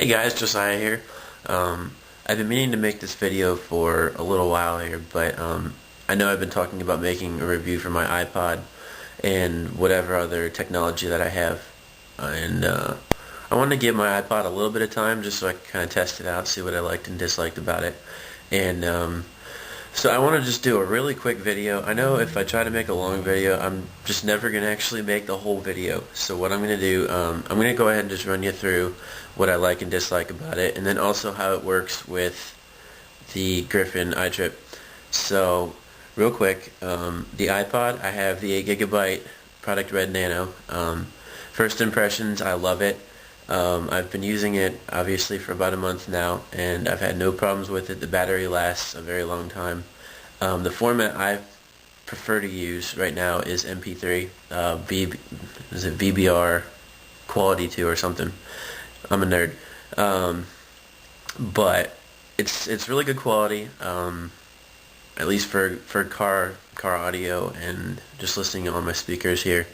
Hey guys, Josiah here. I've been meaning to make this video for a little while here, but I know I've been talking about making a review for my iPod and whatever other technology that I have, and I wanted to give my iPod a little bit of time just so I could kind of test it out, see what I liked and disliked about it, and so I want to just do a really quick video. I know if I try to make a long video, I'm just never going to actually make the whole video. So what I'm going to do, I'm going to go ahead and just run you through what I like and dislike about it, and then also how it works with the Griffin iTrip. So real quick, the iPod, I have the 8GB Product Red Nano. First impressions, I love it. I've been using it obviously for about a month now, and I've had no problems with it. The battery lasts a very long time. The format I prefer to use right now is MP3, is it VBR Quality 2 or something. I'm a nerd, but it's really good quality, at least for car audio and just listening on my speakers here.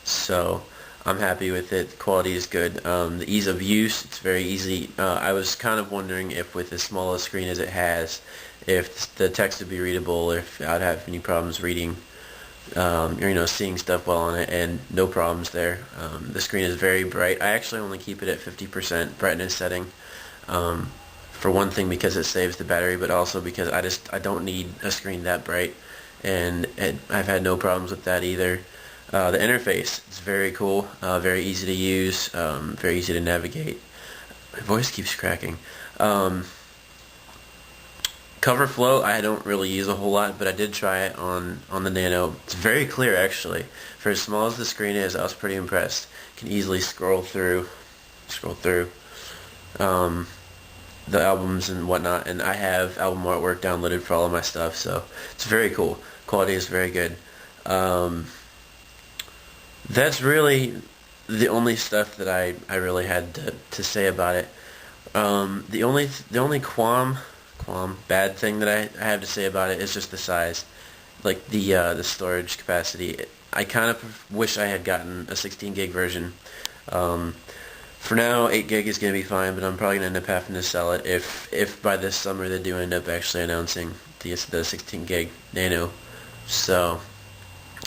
So I'm happy with it. The quality is good. The ease of use, it's very easy. I was kind of wondering if with as small a screen as it has, if the text would be readable, if I'd have any problems reading, or seeing stuff well on it, and no problems there. The screen is very bright. I actually only keep it at 50% brightness setting. For one thing, because it saves the battery, but also because I don't need a screen that bright, and I've had no problems with that either. The interface is very cool, very easy to use, very easy to navigate. My voice keeps cracking. Cover flow, I don't really use a whole lot, but I did try it on the Nano. It's very clear, actually. For as small as the screen is, I was pretty impressed. Can easily scroll through the albums and whatnot, and I have album artwork downloaded for all of my stuff, so it's very cool. Quality is very good. That's really the only stuff that I really had to say about it. The only bad thing that I have to say about it is just the size, like the storage capacity. I kind of wish I had gotten a 16 gig version. For now, 8 gig is going to be fine, but I'm probably going to end up having to sell it if by this summer they do end up actually announcing the 16 gig Nano. So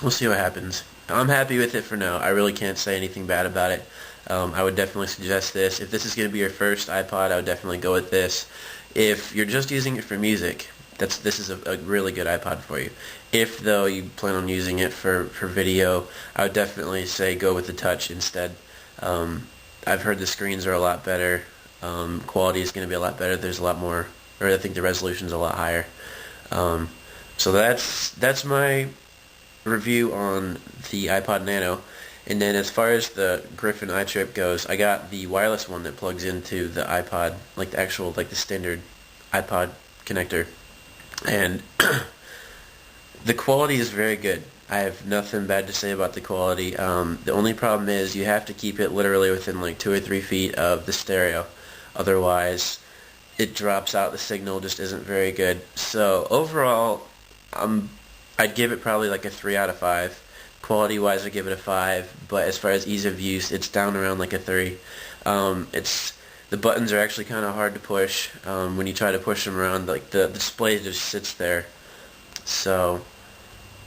we'll see what happens. I'm happy with it for now. I really can't say anything bad about it. I would definitely suggest this. If this is going to be your first iPod, I would definitely go with this. If you're just using it for music, this is a really good iPod for you. If, though, you plan on using it for video, I would definitely say go with the Touch instead. I've heard the screens are a lot better. Quality is going to be a lot better. There's a lot more, or I think the resolution's a lot higher. So that's my review on the iPod Nano. And then as far as the Griffin iTrip goes, I got the wireless one that plugs into the iPod, like the actual, like the standard iPod connector. And the quality is very good. I have nothing bad to say about the quality. The only problem is you have to keep it literally within like 2 or 3 feet of the stereo. Otherwise, it drops out. The signal just isn't very good. So overall, I'd give it probably like a 3 out of 5. Quality-wise, I give it a 5, but as far as ease of use, it's down around like a 3. The buttons are actually kind of hard to push. When you try to push them around, like the display just sits there. So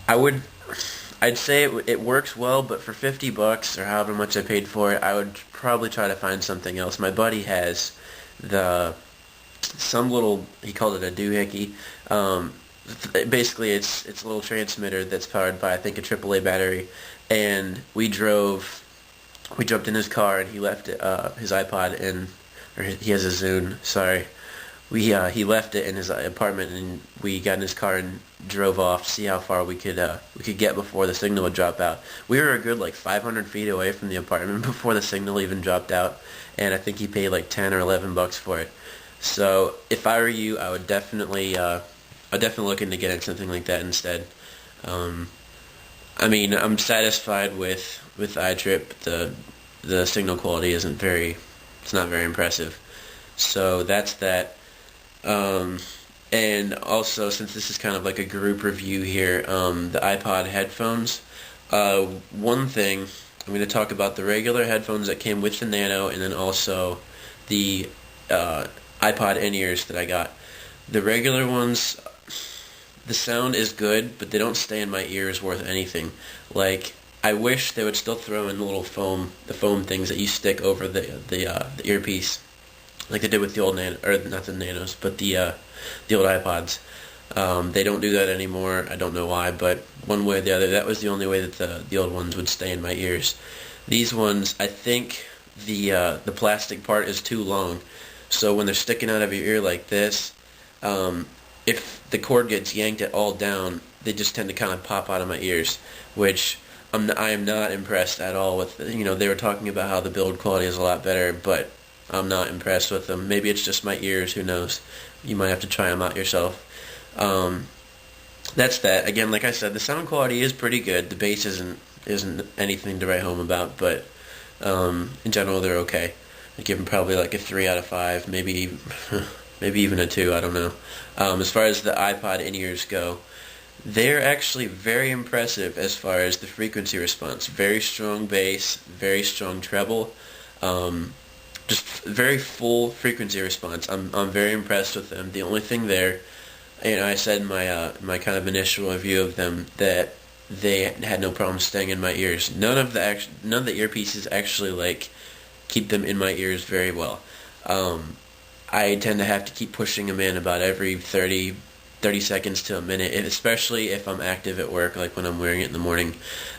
I'd say it works well, but for $50 or however much I paid for it, I would probably try to find something else. My buddy has some little, he called it a doohickey. Basically, it's a little transmitter that's powered by, I think, a AAA battery, and we jumped in his car, and he left it, his iPod or he has a Zune, sorry. He left it in his apartment, and we got in his car and drove off to see how far we could get before the signal would drop out. We were a good like 500 feet away from the apartment before the signal even dropped out, and I think he paid like 10 or 11 bucks for it. So if I were you, I would definitely I'd definitely look into getting something like that instead. I mean, I'm satisfied with iTrip. The signal quality it's not very impressive. So that's that. And also, since this is kind of like a group review here, the iPod headphones. One thing, I'm going to talk about the regular headphones that came with the Nano, and then also the iPod in-ears that I got. The regular ones, the sound is good, but they don't stay in my ears worth anything. Like, I wish they would still throw in the little the foam things that you stick over the earpiece, like they did with the old or not the Nanos, but the old iPods. They don't do that anymore. I don't know why, but one way or the other, that was the only way that the old ones would stay in my ears. These ones, I think the plastic part is too long, so when they're sticking out of your ear like this, if the cord gets yanked at all down, they just tend to kind of pop out of my ears, which I am not impressed at all with. They were talking about how the build quality is a lot better, but I'm not impressed with them. Maybe it's just my ears, who knows. You might have to try them out yourself. That's that. Again, like I said, the sound quality is pretty good. The bass isn't anything to write home about, but in general they're okay. I give them probably like a 3 out of 5, maybe maybe even a 2, I don't know. As far as the iPod in-ears go, they're actually very impressive as far as the frequency response. Very strong bass, very strong treble, just very full frequency response. I'm very impressed with them. The only thing there, I said in my kind of initial review of them that they had no problem staying in my ears. None of the earpieces actually like keep them in my ears very well. I tend to have to keep pushing them in about every 30 seconds to a minute, especially if I'm active at work, like when I'm wearing it in the morning.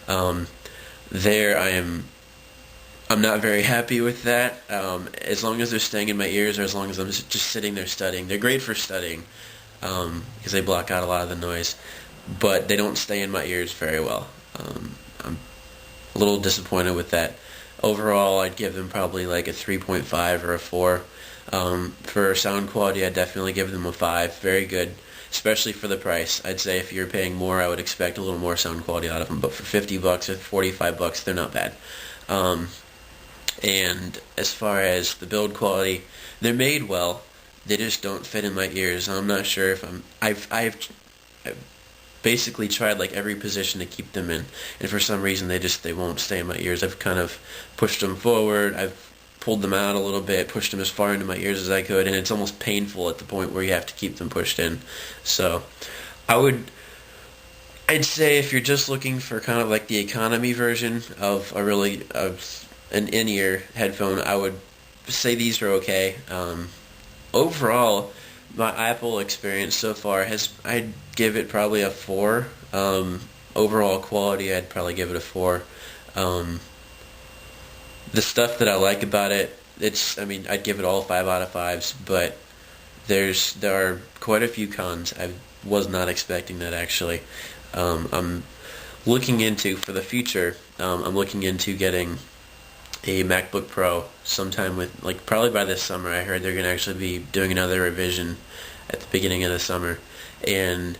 I'm not very happy with that. As long as they're staying in my ears, or as long as I'm just sitting there studying. They're great for studying, because they block out a lot of the noise, but they don't stay in my ears very well. I'm a little disappointed with that. Overall, I'd give them probably like a 3.5 or a 4. For sound quality, I'd definitely give them a 5. Very good, especially for the price. I'd say if you're paying more, I would expect a little more sound quality out of them, but for $50 or $45, they're not bad. And as far as the build quality, they're made well. They just don't fit in my ears. I'm not sure if I've basically tried like every position to keep them in, and for some reason they won't stay in my ears. I've kind of pushed them forward, I've pulled them out a little bit, pushed them as far into my ears as I could, and it's almost painful at the point where you have to keep them pushed in. So I'd say if you're just looking for kind of like the economy version of an in-ear headphone, I would say these are okay. Overall, my Apple experience so far I'd give it probably a 4. Overall quality, I'd probably give it a 4. The stuff that I like about it, I'd give it all 5 out of 5s, but there are quite a few cons. I was not expecting that, actually. I'm looking into, for the future, I'm looking into getting a MacBook Pro sometime probably by this summer. I heard they're going to actually be doing another revision at the beginning of the summer, and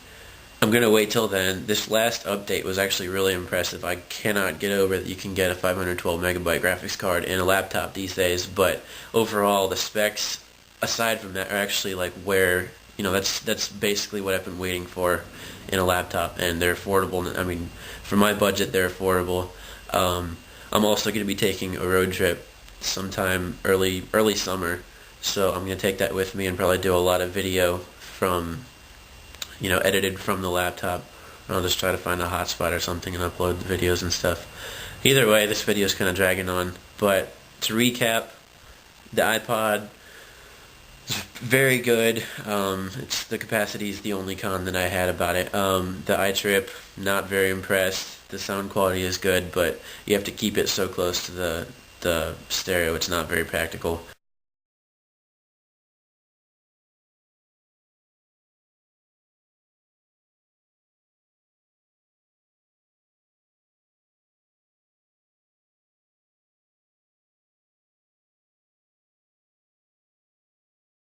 I'm going to wait till then. This last update was actually really impressive. I cannot get over that you can get a 512 megabyte graphics card in a laptop these days, but overall the specs, aside from that, are actually like where, that's basically what I've been waiting for in a laptop, and they're affordable. For my budget, they're affordable. I'm also going to be taking a road trip sometime early summer, so I'm going to take that with me and probably do a lot of video from, edited from the laptop. I'll just try to find a hotspot or something and upload the videos and stuff. Either way, this video is kind of dragging on, but to recap, the iPod is very good. The capacity is the only con that I had about it. The iTrip, not very impressed. The sound quality is good, but you have to keep it so close to the stereo, it's not very practical.